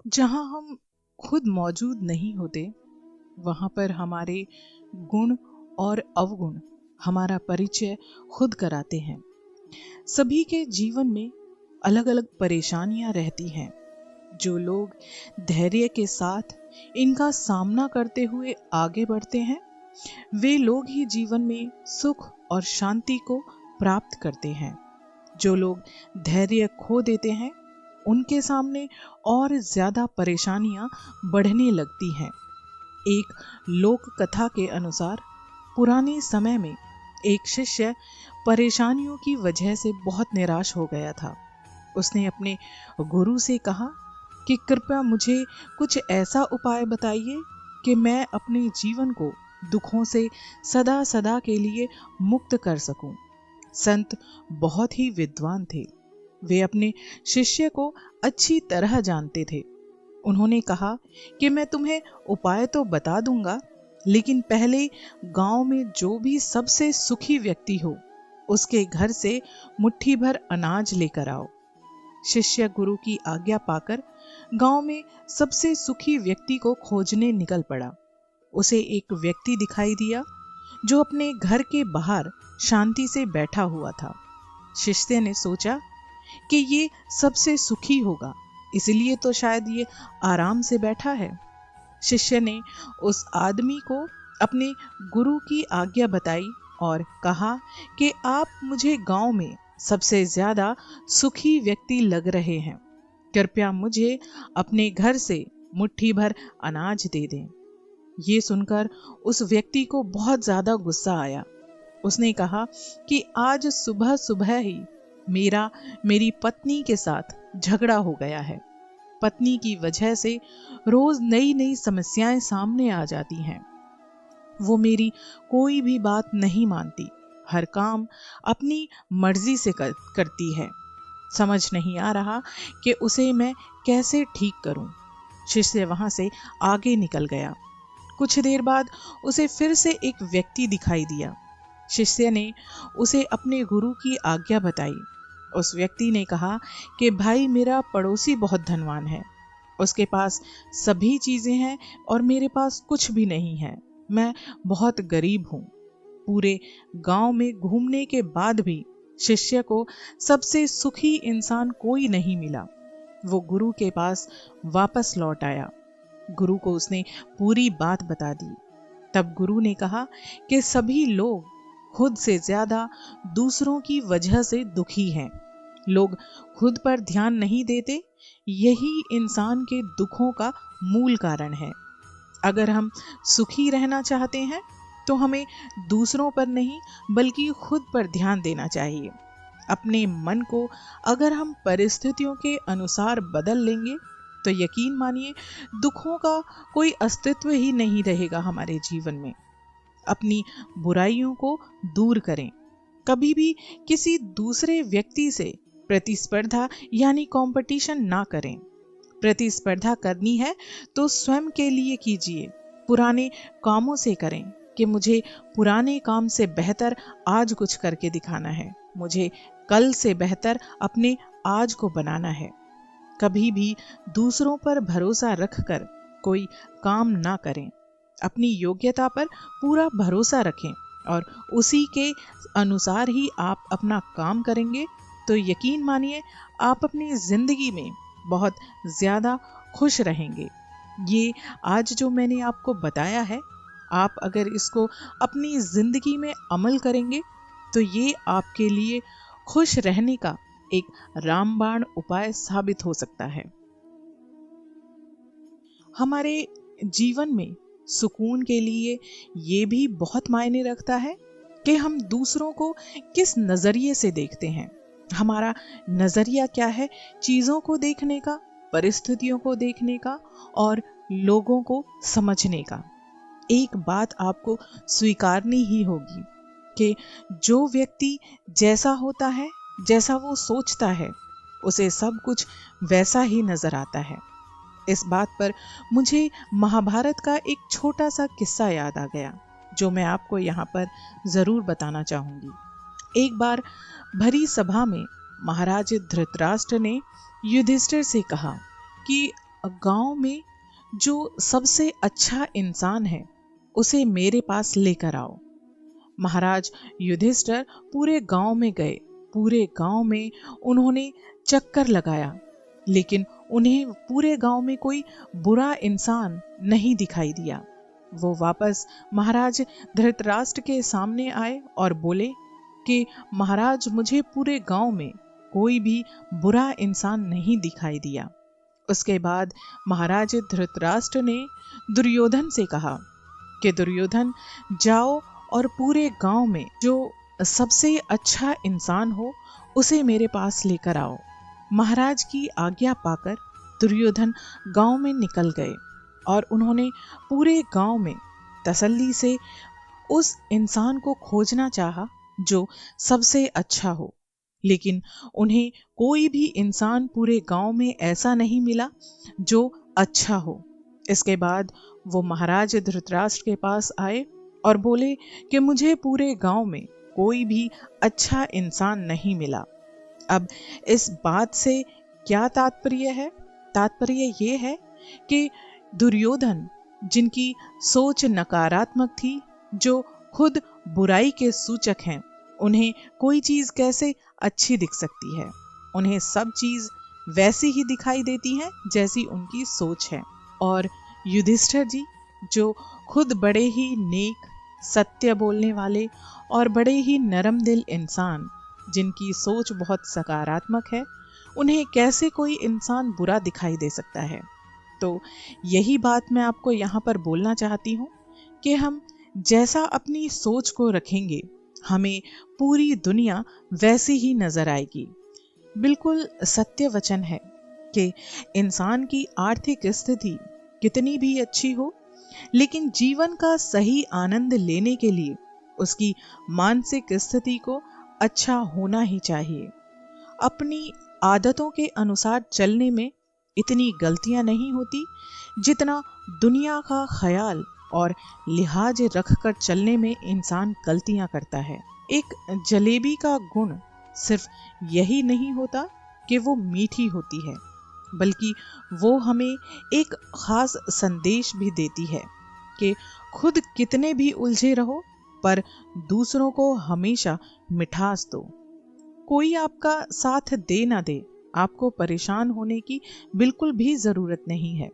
जहाँ हम खुद मौजूद नहीं होते, वहाँ पर हमारे गुण और अवगुण हमारा परिचय खुद कराते हैं। सभी के जीवन में अलग अलग परेशानियां रहती हैं। जो लोग धैर्य के साथ इनका सामना करते हुए आगे बढ़ते हैं, वे लोग ही जीवन में सुख और शांति को प्राप्त करते हैं। जो लोग धैर्य खो देते हैं, उनके सामने और ज्यादा परेशानियां बढ़ने लगती हैं। एक लोक कथा के अनुसार पुराने समय में एक शिष्य परेशानियों की वजह से बहुत निराश हो गया था। उसने अपने गुरु से कहा कि कृपया मुझे कुछ ऐसा उपाय बताइए कि मैं अपने जीवन को दुखों से सदा सदा के लिए मुक्त कर सकूं। संत बहुत ही विद्वान थे। वे अपने शिष्य को अच्छी तरह जानते थे। उन्होंने कहा कि मैं तुम्हें उपाय तो बता दूंगा, लेकिन पहले गांव में जो भी सबसे सुखी व्यक्ति हो, उसके घर से मुट्ठी भर अनाज लेकर आओ। शिष्य गुरु की आज्ञा पाकर गांव में सबसे सुखी व्यक्ति को खोजने निकल पड़ा। उसे एक व्यक्ति दिखाई दिया जो अपने घर के बाहर शांति से बैठा हुआ था। शिष्य ने सोचा कि ये सबसे सुखी होगा, इसलिए तो शायद ये आराम से बैठा है। शिष्य ने उस आदमी को अपने गुरु की आज्ञा बताई और कहा कि आप मुझे गांव में सबसे ज्यादा सुखी व्यक्ति लग रहे हैं। कृपया मुझे अपने घर से मुट्ठी भर अनाज दे दें। ये सुनकर उस व्यक्ति को बहुत ज्यादा गुस्सा आया। उसने कहा कि आज सुबह सुबह ही मेरी पत्नी के साथ झगड़ा हो गया है। पत्नी की वजह से रोज नई नई समस्याएं सामने आ जाती हैं। वो मेरी कोई भी बात नहीं मानती, हर काम अपनी मर्जी से करती है। समझ नहीं आ रहा कि उसे मैं कैसे ठीक करूं। शिष्य वहां से आगे निकल गया। कुछ देर बाद उसे फिर से एक व्यक्ति दिखाई दिया। शिष्य ने उसे अपने गुरु की आज्ञा बताई। उस व्यक्ति ने कहा कि भाई, मेरा पड़ोसी बहुत धनवान है, उसके पास सभी चीजें हैं और मेरे पास कुछ भी नहीं है। मैं बहुत गरीब हूं। पूरे गांव में घूमने के बाद भी शिष्य को सबसे सुखी इंसान कोई नहीं मिला। वो गुरु के पास वापस लौट आया। गुरु को उसने पूरी बात बता दी। तब गुरु ने कहा कि सभी लोग खुद से ज्यादा दूसरों की वजह से दुखी हैं। लोग खुद पर ध्यान नहीं देते, यही इंसान के दुखों का मूल कारण है। अगर हम सुखी रहना चाहते हैं तो हमें दूसरों पर नहीं बल्कि खुद पर ध्यान देना चाहिए। अपने मन को अगर हम परिस्थितियों के अनुसार बदल लेंगे तो यकीन मानिए, दुखों का कोई अस्तित्व ही नहीं रहेगा हमारे जीवन में। अपनी बुराइयों को दूर करें। कभी भी किसी दूसरे व्यक्ति से प्रतिस्पर्धा यानी कंपटीशन ना करें। प्रतिस्पर्धा करनी है तो स्वयं के लिए कीजिए। पुराने कामों से करें कि मुझे पुराने काम से बेहतर आज कुछ करके दिखाना है, मुझे कल से बेहतर अपने आज को बनाना है। कभी भी दूसरों पर भरोसा रखकर कोई काम ना करें। अपनी योग्यता पर पूरा भरोसा रखें और उसी के अनुसार ही आप अपना काम करेंगे तो यकीन मानिए, आप अपनी जिंदगी में बहुत ज्यादा खुश रहेंगे। ये आज जो मैंने आपको बताया है, आप अगर इसको अपनी जिंदगी में अमल करेंगे तो ये आपके लिए खुश रहने का एक रामबाण उपाय साबित हो सकता है। हमारे जीवन में सुकून के लिए ये भी बहुत मायने रखता है कि हम दूसरों को किस नजरिए से देखते हैं। हमारा नजरिया क्या है चीजों को देखने का, परिस्थितियों को देखने का और लोगों को समझने का। एक बात आपको स्वीकारनी ही होगी कि जो व्यक्ति जैसा होता है, जैसा वो सोचता है, उसे सब कुछ वैसा ही नजर आता है। इस बात पर मुझे महाभारत का एक छोटा सा किस्सा याद आ गया, जो मैं आपको यहाँ पर जरूर बताना चाहूंगी। एक बार भरी सभा में महाराज धृतराष्ट्र ने युधिष्ठिर से कहा कि गांव में जो सबसे अच्छा इंसान है उसे मेरे पास लेकर आओ। महाराज युधिष्ठिर पूरे गांव में गए। पूरे गांव में उन्होंने चक्कर लगाया, लेकिन उन्हें पूरे गांव में कोई बुरा इंसान नहीं दिखाई दिया। वो वापस महाराज धृतराष्ट्र के सामने आए और बोले कि महाराज, मुझे पूरे गांव में कोई भी बुरा इंसान नहीं दिखाई दिया। उसके बाद महाराज धृतराष्ट्र ने दुर्योधन से कहा कि दुर्योधन, जाओ और पूरे गांव में जो सबसे अच्छा इंसान हो उसे मेरे पास लेकर आओ। महाराज की आज्ञा पाकर दुर्योधन गांव में निकल गए और उन्होंने पूरे गांव में तसल्ली से उस इंसान को खोजना चाहा जो सबसे अच्छा हो, लेकिन उन्हें कोई भी इंसान पूरे गांव में ऐसा नहीं मिला जो अच्छा हो। इसके बाद वो महाराज धृतराष्ट्र के पास आए और बोले कि मुझे पूरे गांव में कोई भी अच्छा इंसान नहीं मिला। अब इस बात से क्या तात्पर्य है? तात्पर्य ये है कि दुर्योधन, जिनकी सोच नकारात्मक थी, जो खुद बुराई के सूचक हैं, उन्हें कोई चीज कैसे अच्छी दिख सकती है? उन्हें सब चीज वैसी ही दिखाई देती है जैसी उनकी सोच है। और युधिष्ठिर जी, जो खुद बड़े ही नेक, सत्य बोलने वाले और बड़े ही नरम दिल इंसान, जिनकी सोच बहुत सकारात्मक है, उन्हें कैसे कोई इंसान बुरा दिखाई दे सकता है? तो यही बात मैं आपको यहाँ पर बोलना चाहती हूँ कि हम जैसा अपनी सोच को रखेंगे, हमें पूरी दुनिया वैसी ही नजर आएगी। बिल्कुल सत्य वचन है कि इंसान की आर्थिक स्थिति कितनी भी अच्छी हो, लेकिन जीवन का सही आनंद लेने के लिए उसकी मानसिक स्थिति को अच्छा होना ही चाहिए। अपनी आदतों के अनुसार चलने में इतनी गलतियां नहीं होती जितना दुनिया का ख्याल और लिहाज रखकर चलने में इंसान गलतियां करता है। एक जलेबी का गुण सिर्फ यही नहीं होता कि वो मीठी होती है, बल्कि वो हमें एक खास संदेश भी देती है कि खुद कितने भी उलझे रहो, पर दूसरों को हमेशा मिठास दो। कोई आपका साथ दे ना दे, आपको परेशान होने की बिल्कुल भी जरूरत नहीं है,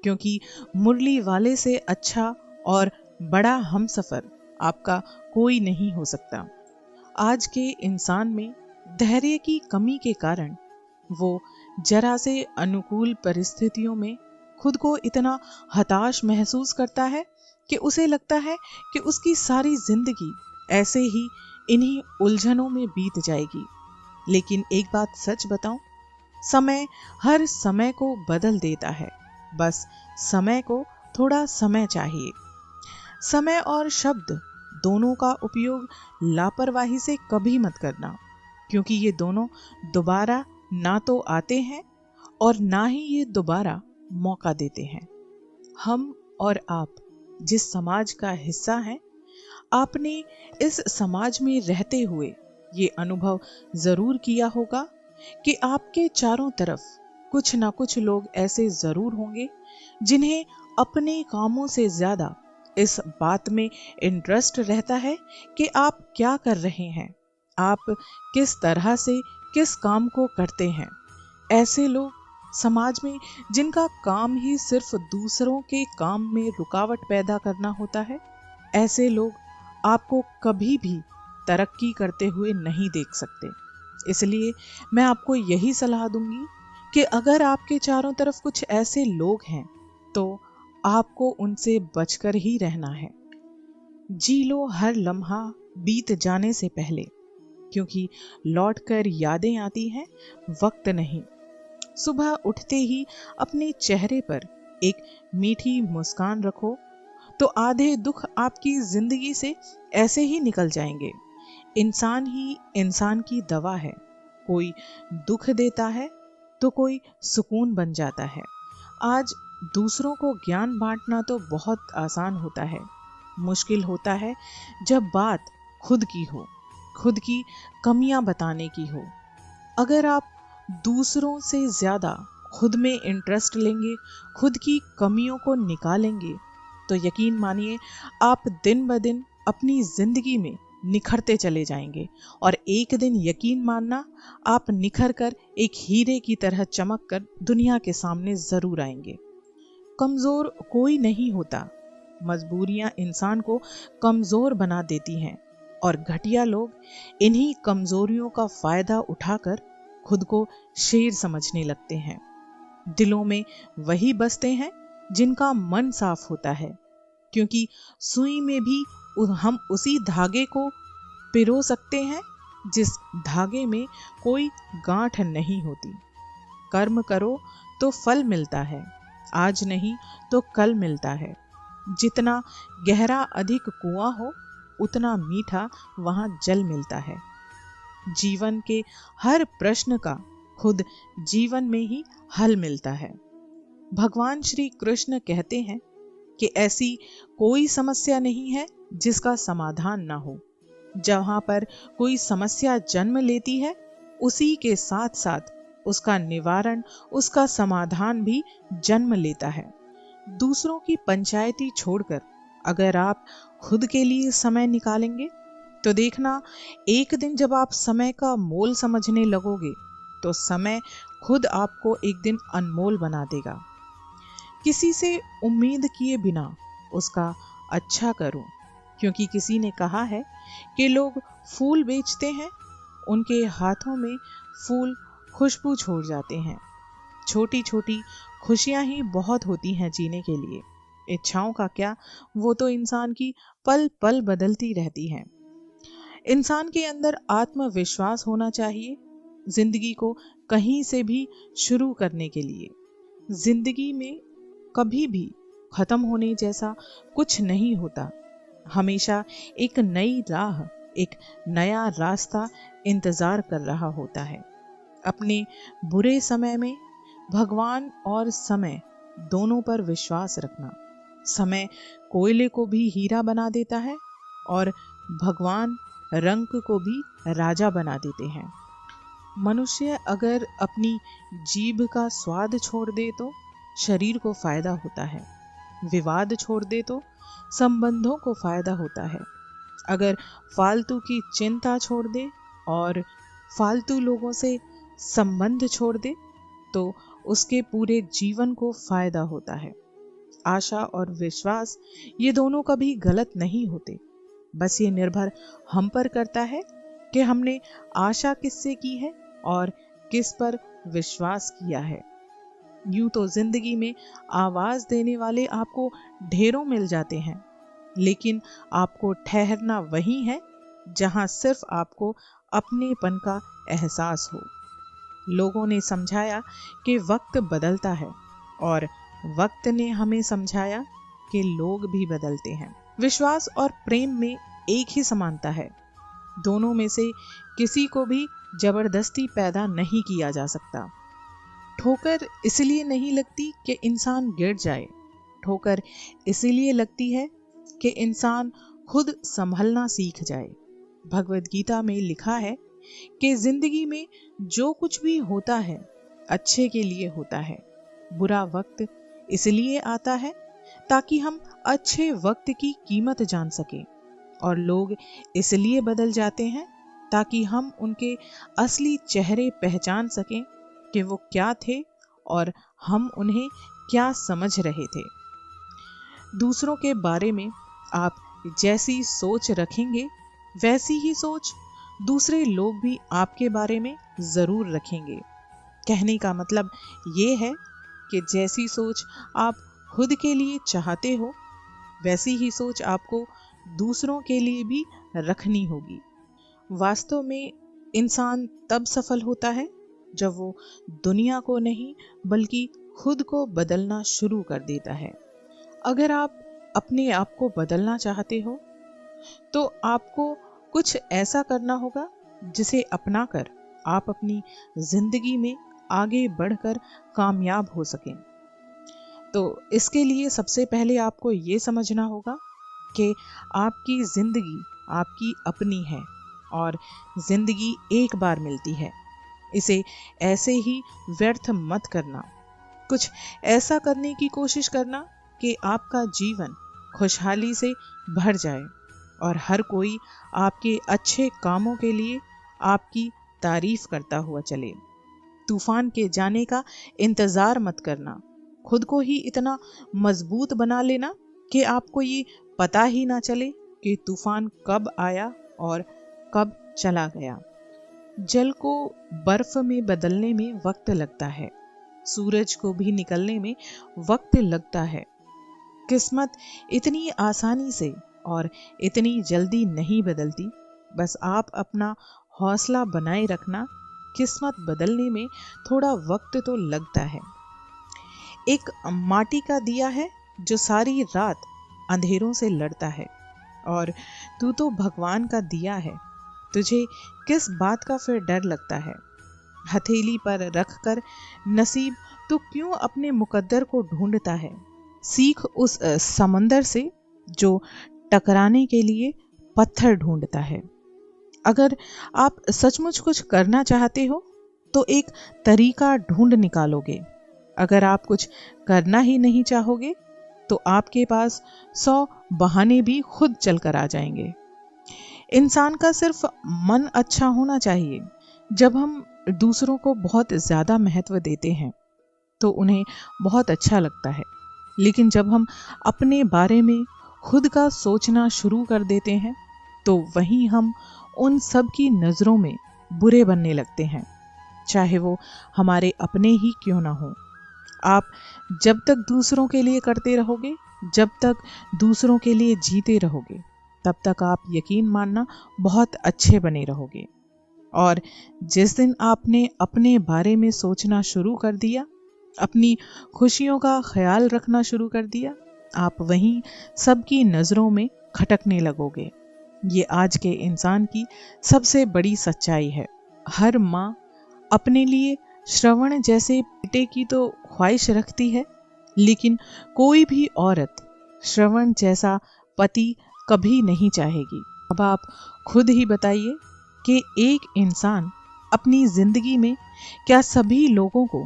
क्योंकि मुरली वाले से अच्छा और बड़ा हमसफर आपका कोई नहीं हो सकता। आज के इंसान में धैर्य की कमी के कारण वो जरा से अनुकूल परिस्थितियों में खुद को इतना हताश महसूस करता है कि उसे लगता है कि उसकी सारी जिंदगी ऐसे ही इन्हीं उलझनों में बीत जाएगी। लेकिन एक बात सच बताऊं, समय हर समय को बदल देता है। बस समय को थोड़ा समय चाहिए। समय और शब्द दोनों का उपयोग लापरवाही से कभी मत करना, क्योंकि ये दोनों दोबारा ना तो आते हैं और ना ही ये दोबारा मौका देते हैं। हम और आप जिस समाज का हिस्सा हैं, आपने इस समाज में रहते हुए ये अनुभव जरूर किया होगा कि आपके चारों तरफ कुछ ना कुछ लोग ऐसे जरूर होंगे जिन्हें अपने कामों से ज्यादा इस बात में इंटरेस्ट रहता है कि आप क्या कर रहे हैं, आप किस तरह से किस काम को करते हैं। ऐसे लोग समाज में जिनका काम ही सिर्फ दूसरों के काम में रुकावट पैदा करना होता है, ऐसे लोग आपको कभी भी तरक्की करते हुए नहीं देख सकते। इसलिए मैं आपको यही सलाह दूंगी कि अगर आपके चारों तरफ कुछ ऐसे लोग हैं तो आपको उनसे बचकर ही रहना है। जी लो हर लम्हा बीत जाने से पहले, क्योंकि लौटकर यादें आती हैं, वक्त नहीं। सुबह उठते ही अपने चेहरे पर एक मीठी मुस्कान रखो तो आधे दुख आपकी जिंदगी से ऐसे ही निकल जाएंगे। इंसान ही इंसान की दवा है। कोई दुख देता है तो कोई सुकून बन जाता है। आज दूसरों को ज्ञान बांटना तो बहुत आसान होता है, मुश्किल होता है जब बात खुद की हो, खुद की कमियां बताने की हो। अगर आप दूसरों से ज्यादा खुद में इंटरेस्ट लेंगे, खुद की कमियों को निकालेंगे, तो यकीन मानिए आप दिन ब दिन अपनी जिंदगी में निखरते चले जाएंगे। और एक दिन यकीन मानना, आप निखर कर एक हीरे की तरह चमक कर दुनिया के सामने जरूर आएंगे। कमजोर कोई नहीं होता, मजबूरियां इंसान को कमजोर बना देती हैं और घटिया लोग इन्हीं कमजोरियों का फायदा उठाकर खुद को शेर समझने लगते हैं। दिलों में वही बसते हैं जिनका मन साफ होता है, क्योंकि सुई में भी हम उसी धागे को पिरो सकते हैं जिस धागे में कोई गांठ नहीं होती। कर्म करो तो फल मिलता है, आज नहीं तो कल मिलता है। जितना गहरा अधिक कुआं हो, उतना मीठा वहां जल मिलता है। जीवन के हर प्रश्न का खुद जीवन में ही हल मिलता है। भगवान श्री कृष्ण कहते हैं कि ऐसी कोई समस्या नहीं है जिसका समाधान ना हो। जहां पर कोई समस्या जन्म लेती है, उसी के साथ साथ उसका निवारण, उसका समाधान भी जन्म लेता है। दूसरों की पंचायती छोड़कर अगर आप खुद के लिए समय निकालेंगे, तो देखना एक दिन जब आप समय का मोल समझने लगोगे, तो समय खुद आपको एक दिन अनमोल बना देगा। किसी से उम्मीद किए बिना उसका अच्छा करो, क्योंकि किसी ने कहा है कि लोग फूल बेचते हैं, उनके हाथों में फूल खुशबू छोड़ जाते हैं। छोटी छोटी खुशियां ही बहुत होती हैं जीने के लिए। इच्छाओं का क्या, वो तो इंसान की पल पल बदलती रहती हैं। इंसान के अंदर आत्मविश्वास होना चाहिए जिंदगी को कहीं से भी शुरू करने के लिए। जिंदगी में कभी भी खत्म होने जैसा कुछ नहीं होता। हमेशा एक नई राह, एक नया रास्ता इंतजार कर रहा होता है। अपने बुरे समय में भगवान और समय दोनों पर विश्वास रखना। समय कोयले को भी हीरा बना देता है और भगवान रंक को भी राजा बना देते हैं। मनुष्य अगर अपनी जीभ का स्वाद छोड़ दे तो शरीर को फायदा होता है। विवाद छोड़ दे तो संबंधों को फायदा होता है। अगर फालतू की चिंता छोड़ दे और फालतू लोगों से संबंध छोड़ दे, तो उसके पूरे जीवन को फायदा होता है। आशा और विश्वास ये दोनों कभी गलत नहीं होते। बस ये निर्भर हम पर करता है कि हमने आशा किससे की है और किस पर विश्वास किया है। यूं तो जिंदगी में आवाज देने वाले आपको ढेरों मिल जाते हैं, लेकिन आपको ठहरना वही है जहां सिर्फ आपको अपनेपन का एहसास हो। लोगों ने समझाया कि वक्त बदलता है और वक्त ने हमें समझाया कि लोग भी बदलते हैं। विश्वास और प्रेम में एक ही समानता है। दोनों में से किसी को भी जबरदस्ती पैदा नहीं किया जा सकता। ठोकर इसलिए नहीं लगती कि इंसान गिर जाए, ठोकर इसलिए लगती है कि इंसान खुद संभलना सीख जाए। भगवद गीता में लिखा है कि जिंदगी में जो कुछ भी होता है अच्छे के लिए होता है। बुरा वक्त इसलिए आता है ताकि हम अच्छे वक्त की कीमत जान सकें, और लोग इसलिए बदल जाते हैं ताकि हम उनके असली चेहरे पहचान सकें कि वो क्या थे और हम उन्हें क्या समझ रहे थे। दूसरों के बारे में आप जैसी सोच रखेंगे, वैसी ही सोच दूसरे लोग भी आपके बारे में जरूर रखेंगे। कहने का मतलब ये है कि जैसी सोच आप खुद के लिए चाहते हो, वैसी ही सोच आपको दूसरों के लिए भी रखनी होगी। वास्तव में इंसान तब सफल होता है जब वो दुनिया को नहीं बल्कि खुद को बदलना शुरू कर देता है। अगर आप अपने आप को बदलना चाहते हो, तो आपको कुछ ऐसा करना होगा जिसे अपनाकर आप अपनी जिंदगी में आगे बढ़कर कामयाब हो सकें। तो इसके लिए सबसे पहले आपको ये समझना होगा कि आपकी जिंदगी आपकी अपनी है और जिंदगी एक बार मिलती है। इसे ऐसे ही व्यर्थ मत करना। कुछ ऐसा करने की कोशिश करना कि आपका जीवन खुशहाली से भर जाए और हर कोई आपके अच्छे कामों के लिए आपकी तारीफ करता हुआ चले। तूफान के जाने का इंतजार मत करना। खुद को ही इतना मजबूत बना लेना कि आपको ये पता ही ना चले कि तूफान कब आया और कब चला गया। जल को बर्फ में बदलने में वक्त लगता है, सूरज को भी निकलने में वक्त लगता है। किस्मत इतनी आसानी से और इतनी जल्दी नहीं बदलती। बस आप अपना हौसला बनाए रखना। किस्मत बदलने में थोड़ा वक्त तो लगता है। एक माटी का दिया है जो सारी रात अंधेरों से लड़ता है, और तू तो भगवान का दिया है, तुझे किस बात का फिर डर लगता है। हथेली पर रखकर नसीब तो क्यों अपने मुकद्दर को ढूंढता है। सीख उस समंदर से जो टकराने के लिए पत्थर ढूंढता है। अगर आप सचमुच कुछ करना चाहते हो तो एक तरीका ढूंढ निकालोगे। अगर आप कुछ करना ही नहीं चाहोगे तो आपके पास 100 बहाने भी खुद चलकर आ जाएंगे। इंसान का सिर्फ मन अच्छा होना चाहिए। जब हम दूसरों को बहुत ज्यादा महत्व देते हैं तो उन्हें बहुत अच्छा लगता है, लेकिन जब हम अपने बारे में खुद का सोचना शुरू कर देते हैं तो वहीं हम उन सब की नजरों में बुरे बनने लगते हैं, चाहे वो हमारे अपने ही क्यों ना हो। आप जब तक दूसरों के लिए करते रहोगे, जब तक दूसरों के लिए जीते रहोगे, तब तक आप यकीन मानना बहुत अच्छे बने रहोगे। और जिस दिन आपने अपने बारे में सोचना शुरू कर दिया, अपनी खुशियों का ख्याल रखना शुरू कर दिया, आप वहीं सबकी नजरों में खटकने लगोगे। ये आज के इंसान की सबसे बड़ी सच्चाई है। हर माँ अपने लिए श्रवण जैसे बेटे की तो ख्वाहिश रखती है, लेकिन कोई भी औरत श्रवण जैसा पति कभी नहीं चाहेगी। अब आप खुद ही बताइए कि एक इंसान अपनी जिंदगी में क्या सभी लोगों को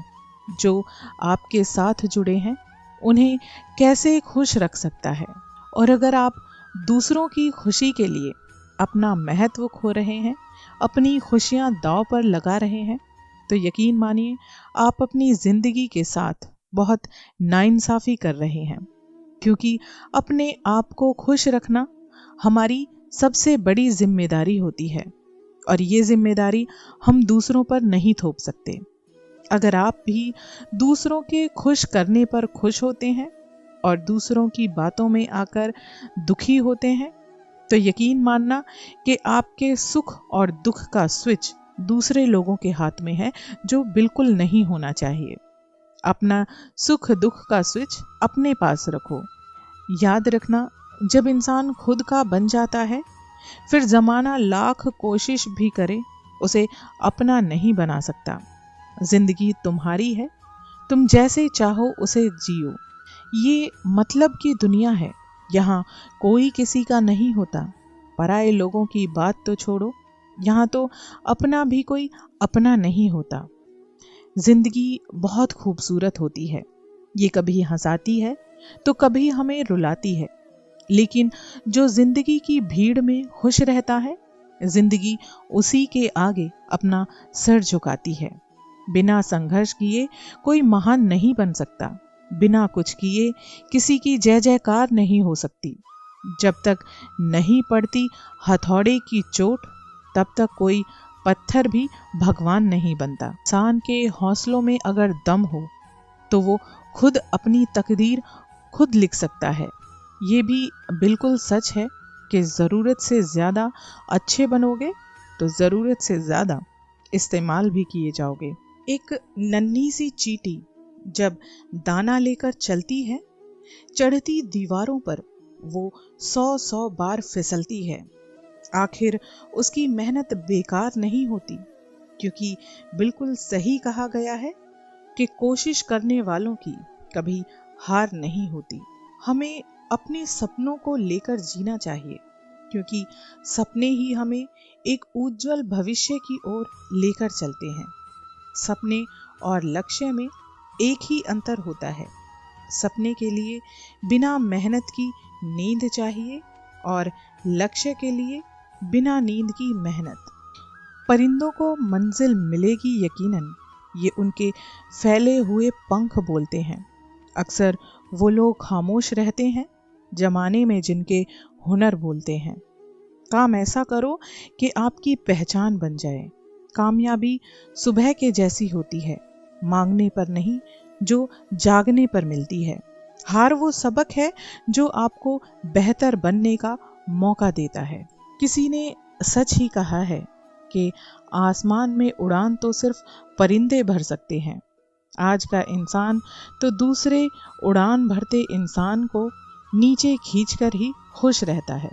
जो आपके साथ जुड़े हैं उन्हें कैसे खुश रख सकता है। और अगर आप दूसरों की खुशी के लिए अपना महत्व खो रहे हैं, अपनी खुशियां दांव पर लगा रहे हैं, तो यकीन मानिए आप अपनी जिंदगी के साथ बहुत नाइंसाफी कर रहे हैं। क्योंकि अपने आप को खुश रखना हमारी सबसे बड़ी जिम्मेदारी होती है, और ये जिम्मेदारी हम दूसरों पर नहीं थोप सकते। अगर आप भी दूसरों के खुश करने पर खुश होते हैं और दूसरों की बातों में आकर दुखी होते हैं, तो यकीन मानना कि आपके सुख और दुख का स्विच दूसरे लोगों के हाथ में है, जो बिल्कुल नहीं होना चाहिए। अपना सुख दुख का स्विच अपने पास रखो। याद रखना, जब इंसान खुद का बन जाता है, फिर जमाना लाख कोशिश भी करे उसे अपना नहीं बना सकता। जिंदगी तुम्हारी है, तुम जैसे चाहो उसे जियो। ये मतलब की दुनिया है, यहाँ कोई किसी का नहीं होता। पराए लोगों की बात तो छोड़ो, यहाँ तो अपना भी कोई अपना नहीं होता। जिंदगी बहुत खूबसूरत होती है। ये कभी हंसाती है तो कभी हमें रुलाती है, लेकिन जो जिंदगी की भीड़ में खुश रहता है, जिंदगी उसी के आगे अपना सर झुकाती है। बिना संघर्ष किए कोई महान नहीं बन सकता। बिना कुछ किए किसी की जय जयकार नहीं हो सकती। जब तक नहीं पड़ती हथौड़े की चोट, तब तक कोई पत्थर भी भगवान नहीं बनता। इंसान के हौसलों में अगर दम हो तो वो खुद अपनी तकदीर खुद लिख सकता है। ये भी बिल्कुल सच है कि ज़रूरत से ज़्यादा अच्छे बनोगे तो ज़रूरत से ज़्यादा इस्तेमाल भी किए जाओगे। एक नन्ही सी चींटी जब दाना लेकर चलती है, चढ़ती दीवारों पर वो 100 बार फिसलती है। आखिर उसकी मेहनत बेकार नहीं होती, क्योंकि बिल्कुल सही कहा गया है कि कोशिश करने वालों की कभी हार नहीं होती। हमें अपने सपनों को लेकर जीना चाहिए, क्योंकि सपने ही हमें एक उज्जवल भविष्य की ओर लेकर चलते हैं। सपने और लक्ष्य में एक ही अंतर होता है, सपने के लिए बिना मेहनत की नींद चाहिए और लक्ष्य के लिए बिना नींद की मेहनत। परिंदों को मंजिल मिलेगी यकीनन, ये उनके फैले हुए पंख बोलते हैं। अक्सर वो लोग खामोश रहते हैं जमाने में जिनके हुनर बोलते हैं। काम ऐसा करो कि आपकी पहचान बन जाए। कामयाबी सुबह के जैसी होती है, मांगने पर नहीं, जो जागने पर मिलती है। हार वो सबक है जो आपको बेहतर बनने का मौका देता है। किसी ने सच ही कहा है कि आसमान में उड़ान तो सिर्फ परिंदे भर सकते हैं। आज का इंसान तो दूसरे उड़ान भरते इंसान को नीचे खींचकर ही खुश रहता है।